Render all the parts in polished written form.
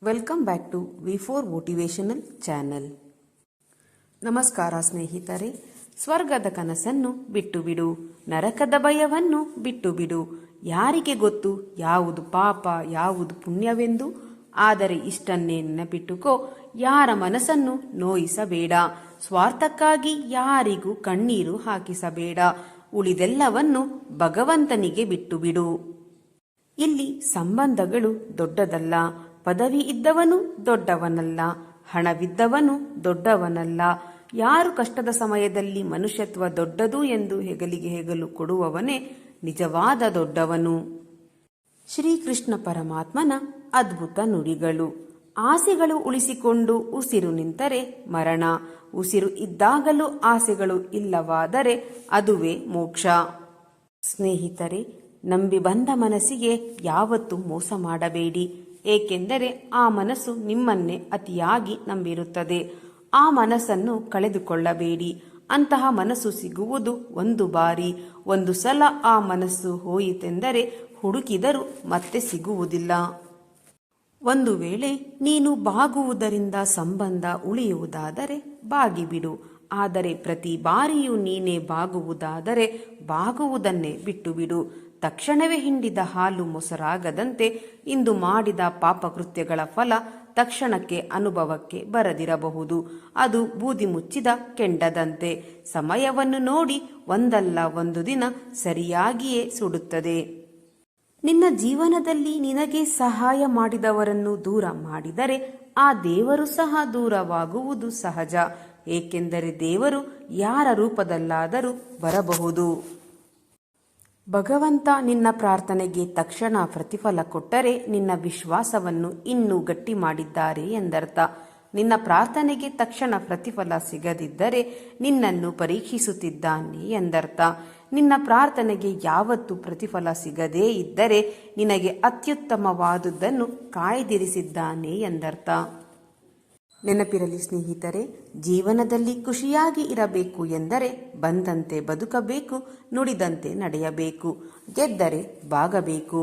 Welcome back to ವಿ4 motivational channel. ನಮಸ್ಕಾರ ಸ್ನೇಹಿತರೆ. ಸ್ವರ್ಗದ ಕನಸನ್ನು ಬಿಟ್ಟು ಬಿಡು, ನರಕದ ಭಯವನ್ನು ಬಿಟ್ಟು ಬಿಡು. ಯಾರಿಗೆ ಗೊತ್ತು ಯಾವುದು ಪಾಪ ಯಾವುದು ಪುಣ್ಯವೆಂದು? ಆದರೆ ಇಷ್ಟನ್ನೇ ನೆನಪಿಟ್ಟುಕೋ, ಯಾರ ಮನಸ್ಸನ್ನು ನೋಯಿಸಬೇಡ, ಸ್ವಾರ್ಥಕ್ಕಾಗಿ ಯಾರಿಗೂ ಕಣ್ಣೀರು ಹಾಕಿಸಬೇಡ. ಉಳಿದೆಲ್ಲವನ್ನು ಭಗವಂತನಿಗೆ ಬಿಟ್ಟು ಬಿಡು. ಇಲ್ಲಿ ಸಂಬಂಧಗಳು ದೊಡ್ಡದಲ್ಲ, ಪದವಿ ಇದ್ದವನು ದೊಡ್ಡವನಲ್ಲ, ಹಣವಿದ್ದವನು ದೊಡ್ಡವನಲ್ಲ. ಯಾರು ಕಷ್ಟದ ಸಮಯದಲ್ಲಿ ಮನುಷ್ಯತ್ವ ದೊಡ್ಡದು ಎಂದು ಹೆಗಲಿಗೆ ಹೆಗಲು ಕೊಡುವವನೇ ನಿಜವಾದ ದೊಡ್ಡವನು. ಶ್ರೀಕೃಷ್ಣ ಪರಮಾತ್ಮನ ಅದ್ಭುತ ನುಡಿಗಳು. ಆಸೆಗಳು ಉಳಿಸಿಕೊಂಡು ಉಸಿರು ನಿಂತರೆ ಮರಣ, ಉಸಿರು ಇದ್ದಾಗಲೂ ಆಸೆಗಳು ಇಲ್ಲವಾದರೆ ಅದುವೇ ಮೋಕ್ಷ. ಸ್ನೇಹಿತರೆ, ನಂಬಿ ಬಂದ ಮನಸ್ಸಿಗೆ ಯಾವತ್ತೂ ಮೋಸ ಮಾಡಬೇಡಿ. ಏಕೆಂದರೆ ಆ ಮನಸ್ಸು ನಿಮ್ಮನ್ನೇ ಅತಿಯಾಗಿ ನಂಬಿರುತ್ತದೆ. ಆ ಮನಸ್ಸನ್ನು ಕಳೆದುಕೊಳ್ಳಬೇಡಿ. ಅಂತಹ ಮನಸ್ಸು ಸಿಗುವುದು ಒಂದು ಬಾರಿ. ಒಂದು ಸಲ ಆ ಮನಸ್ಸು ಹೋಯಿತೆಂದರೆ ಹುಡುಕಿದರೂ ಮತ್ತೆ ಸಿಗುವುದಿಲ್ಲ. ಒಂದು ವೇಳೆ ನೀನು ಬಾಗುವುದರಿಂದ ಸಂಬಂಧ ಉಳಿಯುವುದಾದರೆ ಬಾಗಿಬಿಡು. ಆದರೆ ಪ್ರತಿ ಬಾರಿಯೂ ನೀನೇ ಬಾಗುವುದಾದರೆ ಬಾಗುವುದನ್ನೇ ಬಿಟ್ಟು ಬಿಡು. ತಕ್ಷಣವೇ ಹಿಂಡಿದ ಹಾಲು ಮೊಸರಾಗದಂತೆ ಇಂದು ಮಾಡಿದ ಪಾಪಕೃತ್ಯಗಳ ಫಲ ತಕ್ಷಣಕ್ಕೆ ಅನುಭವಕ್ಕೆ ಬರದಿರಬಹುದು. ಅದು ಬೂದಿ ಮುಚ್ಚಿದ ಕೆಂಡದಂತೆ. ಸಮಯವನ್ನು ನೋಡಿ ಒಂದಲ್ಲ ಒಂದು ದಿನ ಸರಿಯಾಗಿಯೇ ಸುಡುತ್ತದೆ. ನಿನ್ನ ಜೀವನದಲ್ಲಿ ನಿನಗೆ ಸಹಾಯ ಮಾಡಿದವರನ್ನು ದೂರ ಮಾಡಿದರೆ ಆ ದೇವರು ಸಹ ದೂರವಾಗುವುದು ಸಹಜ. ಏಕೆಂದರೆ ದೇವರು ಯಾರ ರೂಪದಲ್ಲಾದರೂ ಬರಬಹುದು. ಭಗವಂತ ನಿನ್ನ ಪ್ರಾರ್ಥನೆಗೆ ತಕ್ಷಣ ಪ್ರತಿಫಲ ಕೊಟ್ಟರೆ ನಿನ್ನ ವಿಶ್ವಾಸವನ್ನು ಇನ್ನೂ ಗಟ್ಟಿ ಮಾಡಿದ್ದಾರೆ ಎಂದರ್ಥ. ನಿನ್ನ ಪ್ರಾರ್ಥನೆಗೆ ತಕ್ಷಣ ಪ್ರತಿಫಲ ಸಿಗದಿದ್ದರೆ ನಿನ್ನನ್ನು ಪರೀಕ್ಷಿಸುತ್ತಿದ್ದಾನೆ ಎಂದರ್ಥ. ನಿನ್ನ ಪ್ರಾರ್ಥನೆಗೆ ಯಾವತ್ತೂ ಪ್ರತಿಫಲ ಸಿಗದೇ ಇದ್ದರೆ ನಿನಗೆ ಅತ್ಯುತ್ತಮವಾದುದನ್ನು ಕಾಯ್ದಿರಿಸಿದ್ದಾನೆ ಎಂದರ್ಥ. ನೆನಪಿರಲಿ ಸ್ನೇಹಿತರೆ, ಜೀವನದಲ್ಲಿ ಖುಷಿಯಾಗಿ ಇರಬೇಕು ಎಂದರೆ ಬಂದಂತೆ ಬದುಕಬೇಕು, ನುಡಿದಂತೆ ನಡೆಯಬೇಕು, ಗೆದ್ದರೆ ಬಾಗಬೇಕು.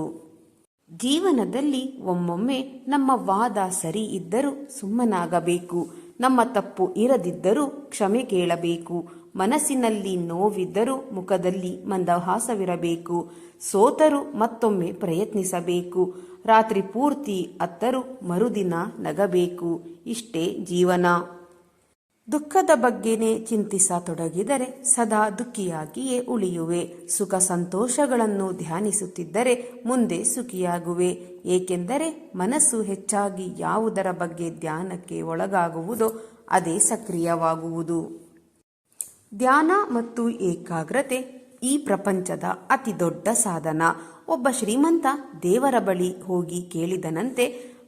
ಜೀವನದಲ್ಲಿ ಒಮ್ಮೊಮ್ಮೆ ನಮ್ಮ ವಾದ ಸರಿ ಇದ್ದರೂ ಸುಮ್ಮನಾಗಬೇಕು. ನಮ್ಮ ತಪ್ಪು ಇರದಿದ್ದರೂ ಕ್ಷಮೆ ಕೇಳಬೇಕು. ಮನಸ್ಸಿನಲ್ಲಿ ನೋವಿದ್ದರೂ ಮುಖದಲ್ಲಿ ಮಂದಹಾಸವಿರಬೇಕು. ಸೋತರೂ ಮತ್ತೊಮ್ಮೆ ಪ್ರಯತ್ನಿಸಬೇಕು. ರಾತ್ರಿ ಪೂರ್ತಿ ಅತ್ತರೂ ಮರುದಿನ ನಗಬೇಕು. ಇಷ್ಟೇ ಜೀವನ. ದುಃಖದ ಬಗ್ಗೆನೇ ಚಿಂತಿಸತೊಡಗಿದರೆ ಸದಾ ದುಃಖಿಯಾಗಿಯೇ ಉಳಿಯುವೆ. ಸುಖ ಸಂತೋಷಗಳನ್ನು ಧ್ಯಾನಿಸುತ್ತಿದ್ದರೆ ಮುಂದೆ ಸುಖಿಯಾಗುವೆ. ಏಕೆಂದರೆ ಮನಸ್ಸು ಹೆಚ್ಚಾಗಿ ಯಾವುದರ ಬಗ್ಗೆ ಧ್ಯಾನಕ್ಕೆ ಒಳಗಾಗುವುದೋ ಅದೇ ಸಕ್ರಿಯವಾಗುವುದು. ಧ್ಯಾನ ಮತ್ತು ಏಕಾಗ್ರತೆ ಈ ಪ್ರಪಂಚದ ಅತಿ ದೊಡ್ಡ ಸಾಧನ. ಒಬ್ಬ ಶ್ರೀಮಂತ ದೇವರ ಬಳಿ ಹೋಗಿ ಕೇಳಿದನಂತೆ,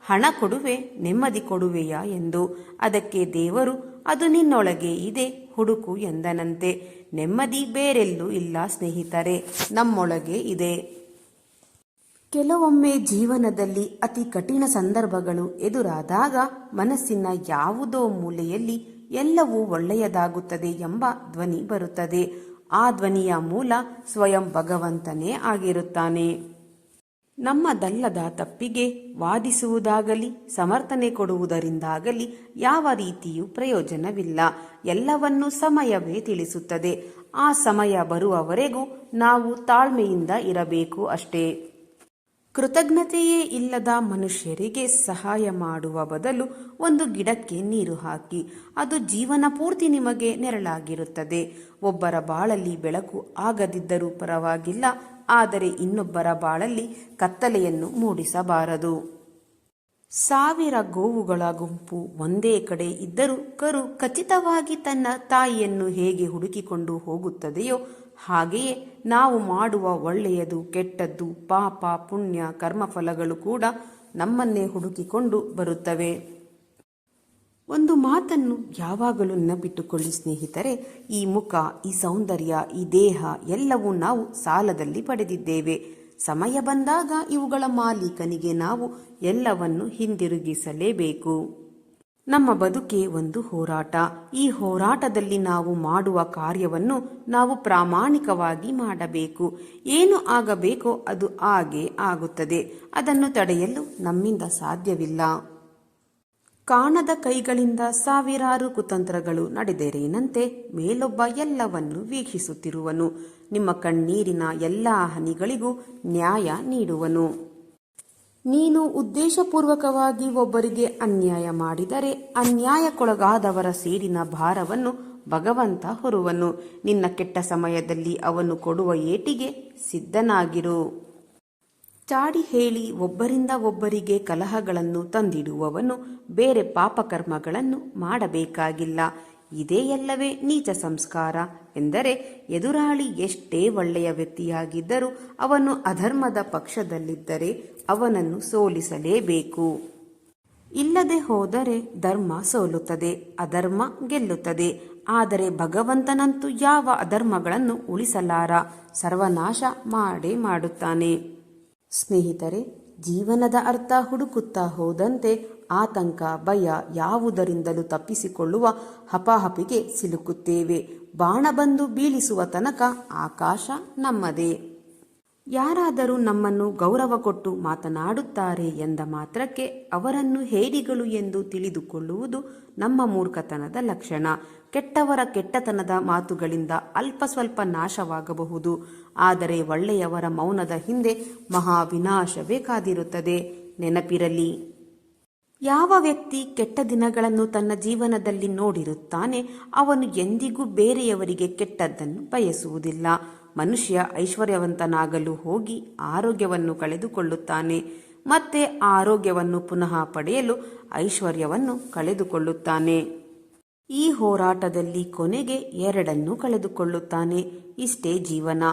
ಹಣ ಕೊಡುವೆ, ನೆಮ್ಮದಿ ಕೊಡುವೆಯಾ ಎಂದು. ಅದಕ್ಕೆ ದೇವರು, ಅದು ನಿನ್ನೊಳಗೆ ಇದೆ, ಹುಡುಕು ಎಂದನಂತೆ. ನೆಮ್ಮದಿ ಬೇರೆಲ್ಲೂ ಇಲ್ಲ ಸ್ನೇಹಿತರೆ, ನಮ್ಮೊಳಗೆ ಇದೆ. ಕೆಲವೊಮ್ಮೆ ಜೀವನದಲ್ಲಿ ಅತಿ ಕಠಿಣ ಸಂದರ್ಭಗಳು ಎದುರಾದಾಗ ಮನಸ್ಸಿನ ಯಾವುದೋ ಮೂಲೆಯಲ್ಲಿ ಎಲ್ಲವೂ ಒಳ್ಳೆಯದಾಗುತ್ತದೆ ಎಂಬ ಧ್ವನಿ ಬರುತ್ತದೆ. ಆ ಧ್ವನಿಯ ಮೂಲ ಸ್ವಯಂ ಭಗವಂತನೇ ಆಗಿರುತ್ತಾನೆ. ನಮ್ಮದಲ್ಲದ ತಪ್ಪಿಗೆ ವಾದಿಸುವುದಾಗಲಿ ಸಮರ್ಥನೆ ಕೊಡುವುದರಿಂದಾಗಲಿ ಯಾವ ರೀತಿಯೂ ಪ್ರಯೋಜನವಿಲ್ಲ. ಎಲ್ಲವನ್ನೂ ಸಮಯವೇ ತಿಳಿಸುತ್ತದೆ. ಆ ಸಮಯ ಬರುವವರೆಗೂ ನಾವು ತಾಳ್ಮೆಯಿಂದ ಇರಬೇಕು ಅಷ್ಟೇ. ಕೃತಜ್ಞತೆಯೇ ಇಲ್ಲದ ಮನುಷ್ಯರಿಗೆ ಸಹಾಯ ಮಾಡುವ ಬದಲು ಒಂದು ಗಿಡಕ್ಕೆ ನೀರು ಹಾಕಿ, ಅದು ಜೀವನ ಪೂರ್ತಿ ನಿಮಗೆ ನೆರಳಾಗಿರುತ್ತದೆ. ಒಬ್ಬರ ಬಾಳಲ್ಲಿ ಬೆಳಕು ಆಗದಿದ್ದರೂ ಪರವಾಗಿಲ್ಲ, ಆದರೆ ಇನ್ನೊಬ್ಬರ ಬಾಳಲ್ಲಿ ಕತ್ತಲೆಯನ್ನು ಮೂಡಿಸಬಾರದು. 1000 ಗೋವುಗಳ ಗುಂಪು ಒಂದೇ ಕಡೆ ಇದ್ದರೂ ಕರು ಖಚಿತವಾಗಿ ತನ್ನ ತಾಯಿಯನ್ನು ಹೇಗೆ ಹುಡುಕಿಕೊಂಡು ಹೋಗುತ್ತದೆಯೋ ಹಾಗೆಯೇ ನಾವು ಮಾಡುವ ಒಳ್ಳೆಯದು ಕೆಟ್ಟದ್ದು, ಪಾಪ ಪುಣ್ಯ ಕರ್ಮಫಲಗಳು ಕೂಡ ನಮ್ಮನ್ನೇ ಹುಡುಕಿಕೊಂಡು ಬರುತ್ತವೆ. ಒಂದು ಮಾತನ್ನು ಯಾವಾಗಲೂ ನೆನಪಿಟ್ಟುಕೊಳ್ಳಿ ಸ್ನೇಹಿತರೆ, ಈ ಮುಖ, ಈ ಸೌಂದರ್ಯ, ಈ ದೇಹ ಎಲ್ಲವೂ ನಾವು ಸಾಲದಲ್ಲಿ ಪಡೆದಿದ್ದೇವೆ. ಸಮಯ ಬಂದಾಗ ಇವುಗಳ ಮಾಲೀಕನಿಗೆ ನಾವು ಎಲ್ಲವನ್ನು ಹಿಂದಿರುಗಿಸಲೇಬೇಕು. ನಮ್ಮ ಬದುಕೆ ಒಂದು ಹೋರಾಟ. ಈ ಹೋರಾಟದಲ್ಲಿ ನಾವು ಮಾಡುವ ಕಾರ್ಯವನ್ನು ನಾವು ಪ್ರಾಮಾಣಿಕವಾಗಿ ಮಾಡಬೇಕು. ಏನು ಆಗಬೇಕೋ ಅದು ಆಗೇ ಆಗುತ್ತದೆ. ಅದನ್ನು ತಡೆಯಲು ನಮ್ಮಿಂದ ಸಾಧ್ಯವಿಲ್ಲ. ಕಾಣದ ಕೈಗಳಿಂದ ಸಾವಿರಾರು ಕುತಂತ್ರಗಳು ನಡೆದೆರೇನಂತೆ ಮೇಲೊಬ್ಬ ಎಲ್ಲವನ್ನು ವೀಕ್ಷಿಸುತ್ತಿರುವನು. ನಿಮ್ಮ ಕಣ್ಣೀರಿನ ಎಲ್ಲ ಹನಿಗಳಿಗೂ ನ್ಯಾಯ ನೀಡುವನು. ನೀನು ಉದ್ದೇಶಪೂರ್ವಕವಾಗಿ ಒಬ್ಬರಿಗೆ ಅನ್ಯಾಯ ಮಾಡಿದರೆ ಅನ್ಯಾಯಕ್ಕೊಳಗಾದವರ ಸೇಡಿನ ಭಾರವನ್ನು ಭಗವಂತ ಹೊರುವನು. ನಿನ್ನ ಕೆಟ್ಟ ಸಮಯದಲ್ಲಿ ಅವನು ಕೊಡುವ ಏಟಿಗೆ ಸಿದ್ಧನಾಗಿರು. ಚಾಡಿ ಹೇಳಿ ಒಬ್ಬರಿಂದ ಒಬ್ಬರಿಗೆ ಕಲಹಗಳನ್ನು ತಂದಿಡುವವನು ಬೇರೆ ಪಾಪಕರ್ಮಗಳನ್ನು ಮಾಡಬೇಕಾಗಿಲ್ಲ. ಇದೇ ಎಲ್ಲವೇ ನೀಚ ಸಂಸ್ಕಾರ ಎಂದರೆ ಎದುರಾಳಿ ಎಷ್ಟೇ ಒಳ್ಳೆಯ ವ್ಯಕ್ತಿಯಾಗಿದ್ದರೂ ಅವನು ಅಧರ್ಮದ ಪಕ್ಷದಲ್ಲಿದ್ದರೆ ಅವನನ್ನು ಸೋಲಿಸಲೇಬೇಕು. ಇಲ್ಲದೆ ಹೋದರೆ ಧರ್ಮ ಸೋಲುತ್ತದೆ, ಅಧರ್ಮ ಗೆಲ್ಲುತ್ತದೆ. ಆದರೆ ಭಗವಂತನಂತೂ ಯಾವ ಅಧರ್ಮಗಳನ್ನು ಉಳಿಸಲಾರ, ಸರ್ವನಾಶ ಮಾಡೇ ಮಾಡುತ್ತಾನೆ. ಸ್ನೇಹಿತರೆ, ಜೀವನದ ಅರ್ಥ ಹುಡುಕುತ್ತಾ ಹೋದಂತೆ ಆತಂಕ, ಭಯ ಯಾವುದರಿಂದಲೂ ತಪ್ಪಿಸಿಕೊಳ್ಳುವ ಹಪಾಹಪಿಗೆ ಸಿಲುಕುತ್ತೇವೆ. ಬಾಣ ಬಂದು ಬೀಳಿಸುವ ತನಕ ಆಕಾಶ ನಮ್ಮದೇ. ಯಾರಾದರೂ ನಮ್ಮನ್ನು ಗೌರವ ಕೊಟ್ಟು ಮಾತನಾಡುತ್ತಾರೆ ಎಂದ ಮಾತ್ರಕ್ಕೆ ಅವರನ್ನು ಹೇಡಿಗಳು ಎಂದು ತಿಳಿದುಕೊಳ್ಳುವುದು ನಮ್ಮ ಮೂರ್ಖತನದ ಲಕ್ಷಣ. ಕೆಟ್ಟವರ ಕೆಟ್ಟತನದ ಮಾತುಗಳಿಂದ ಅಲ್ಪ ಸ್ವಲ್ಪ ನಾಶವಾಗಬಹುದು, ಆದರೆ ಒಳ್ಳೆಯವರ ಮೌನದ ಹಿಂದೆ ಮಹಾ ವಿನಾಶವೇ ಕಾದಿರುತ್ತದೆ. ನೆನಪಿರಲಿ, ಯಾವ ವ್ಯಕ್ತಿ ಕೆಟ್ಟ ದಿನಗಳನ್ನು ತನ್ನ ಜೀವನದಲ್ಲಿ ನೋಡಿರುತ್ತಾನೆ ಅವನು ಎಂದಿಗೂ ಬೇರೆಯವರಿಗೆ ಕೆಟ್ಟದ್ದನ್ನು ಬಯಸುವುದಿಲ್ಲ. ಮನುಷ್ಯ ಐಶ್ವರ್ಯವಂತನಾಗಲು ಹೋಗಿ ಆರೋಗ್ಯವನ್ನು ಕಳೆದುಕೊಳ್ಳುತ್ತಾನೆ, ಮತ್ತೆ ಆರೋಗ್ಯವನ್ನು ಪುನಃ ಪಡೆಯಲು ಐಶ್ವರ್ಯವನ್ನು ಕಳೆದುಕೊಳ್ಳುತ್ತಾನೆ. ಈ ಹೋರಾಟದಲ್ಲಿ ಕೊನೆಗೆ ಎರಡನ್ನೂ ಕಳೆದುಕೊಳ್ಳುತ್ತಾನೆ. ಇಷ್ಟೇ ಜೀವನ.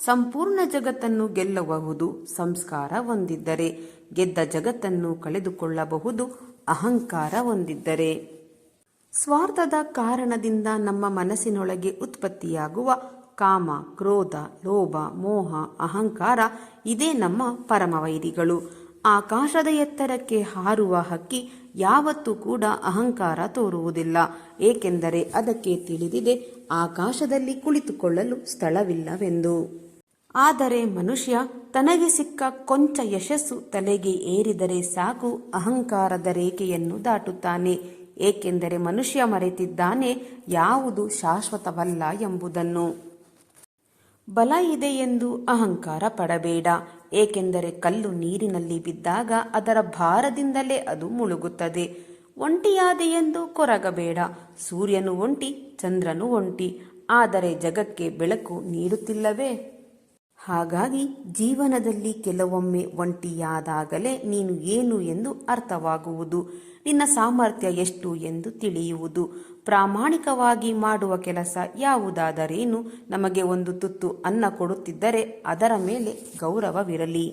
ಸಂಪೂರ್ಣ ಜಗತ್ತನ್ನು ಗೆಲ್ಲಬಹುದು ಸಂಸ್ಕಾರ ಹೊಂದಿದ್ದರೆ, ಗೆದ್ದ ಜಗತ್ತನ್ನು ಕಳೆದುಕೊಳ್ಳಬಹುದು ಅಹಂಕಾರ ಹೊಂದಿದ್ದರೆ. ಸ್ವಾರ್ಥದ ಕಾರಣದಿಂದ ನಮ್ಮ ಮನಸ್ಸಿನೊಳಗೆ ಉತ್ಪತ್ತಿಯಾಗುವ ಕಾಮ, ಕ್ರೋಧ, ಲೋಭ, ಮೋಹ, ಅಹಂಕಾರ ಇದೇ ನಮ್ಮ ಪರಮವೈರಿಗಳು. ಆಕಾಶದ ಎತ್ತರಕ್ಕೆ ಹಾರುವ ಹಕ್ಕಿ ಯಾವತ್ತೂ ಕೂಡ ಅಹಂಕಾರ ತೋರುವುದಿಲ್ಲ, ಏಕೆಂದರೆ ಅದಕ್ಕೆ ತಿಳಿದಿದೆ ಆಕಾಶದಲ್ಲಿ ಕುಳಿತುಕೊಳ್ಳಲು ಸ್ಥಳವಿಲ್ಲವೆಂದು. ಆದರೆ ಮನುಷ್ಯ ತನಗೆ ಸಿಕ್ಕ ಕೊಂಚ ಯಶಸ್ಸು ತಲೆಗೆ ಏರಿದರೆ ಸಾಕು ಅಹಂಕಾರದ ರೇಖೆಯನ್ನು ದಾಟುತ್ತಾನೆ. ಏಕೆಂದರೆ ಮನುಷ್ಯ ಮರೆತಿದ್ದಾನೆ ಯಾವುದು ಶಾಶ್ವತವಲ್ಲ ಎಂಬುದನ್ನು. ಬಲ ಇದೆ ಎಂದು ಅಹಂಕಾರ ಪಡಬೇಡ, ಏಕೆಂದರೆ ಕಲ್ಲು ನೀರಿನಲ್ಲಿ ಬಿದ್ದಾಗ ಅದರ ಭಾರದಿಂದಲೇ ಅದು ಮುಳುಗುತ್ತದೆ. ಒಂಟಿಯಾದೆ ಎಂದು ಕೊರಗಬೇಡ, ಸೂರ್ಯನು ಒಂಟಿ, ಚಂದ್ರನು ಒಂಟಿ, ಆದರೆ ಜಗಕ್ಕೆ ಬೆಳಕು ನೀಡುತ್ತಿಲ್ಲವೇ? ಹಾಗಾಗಿ ಜೀವನದಲ್ಲಿ ಕೆಲವೊಮ್ಮೆ ಒಂಟಿಯಾದಾಗಲೇ ನೀನು ಏನು ಎಂದು ಅರ್ಥವಾಗುವುದು, ನಿನ್ನ ಸಾಮರ್ಥ್ಯ ಎಷ್ಟು ಎಂದು ತಿಳಿಯುವುದು. ಪ್ರಾಮಾಣಿಕವಾಗಿ ಮಾಡುವ ಕೆಲಸ ಯಾವುದಾದರೇನು ನಮಗೆ ಒಂದು ತುತ್ತು ಅನ್ನ ಕೊಡುತ್ತಿದ್ದರೆ ಅದರ ಮೇಲೆ ಗೌರವವಿರಲಿ.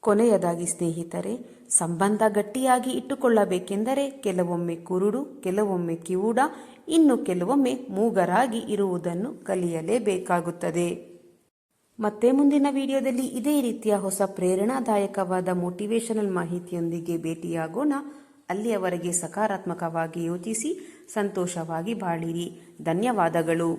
ಕೊನೆಯದಾಗಿ ಸ್ನೇಹಿತರೆ, ಸಂಬಂಧ ಗಟ್ಟಿಯಾಗಿ ಇಟ್ಟುಕೊಳ್ಳಬೇಕೆಂದರೆ ಕೆಲವೊಮ್ಮೆ ಕುರುಡು, ಕೆಲವೊಮ್ಮೆ ಕಿವುಡ, ಇನ್ನು ಕೆಲವೊಮ್ಮೆ ಮೂಗರಾಗಿ ಇರುವುದನ್ನು ಕಲಿಯಲೇಬೇಕಾಗುತ್ತದೆ. ಮತ್ತೆ ಮುಂದಿನ ವಿಡಿಯೋದಲ್ಲಿ ಇದೇ ರೀತಿಯ ಹೊಸ ಪ್ರೇರಣಾದಾಯಕವಾದ ಮೋಟಿವೇಶನಲ್ ಮಾಹಿತಿಯೊಂದಿಗೆ ಭೇಟಿಯಾಗೋಣ. ಅಲ್ಲಿಯವರೆಗೆ ಸಕಾರಾತ್ಮಕವಾಗಿ ಯೋಚಿಸಿ ಸಂತೋಷವಾಗಿ ಬಾಳಿರಿ. ಧನ್ಯವಾದಗಳು.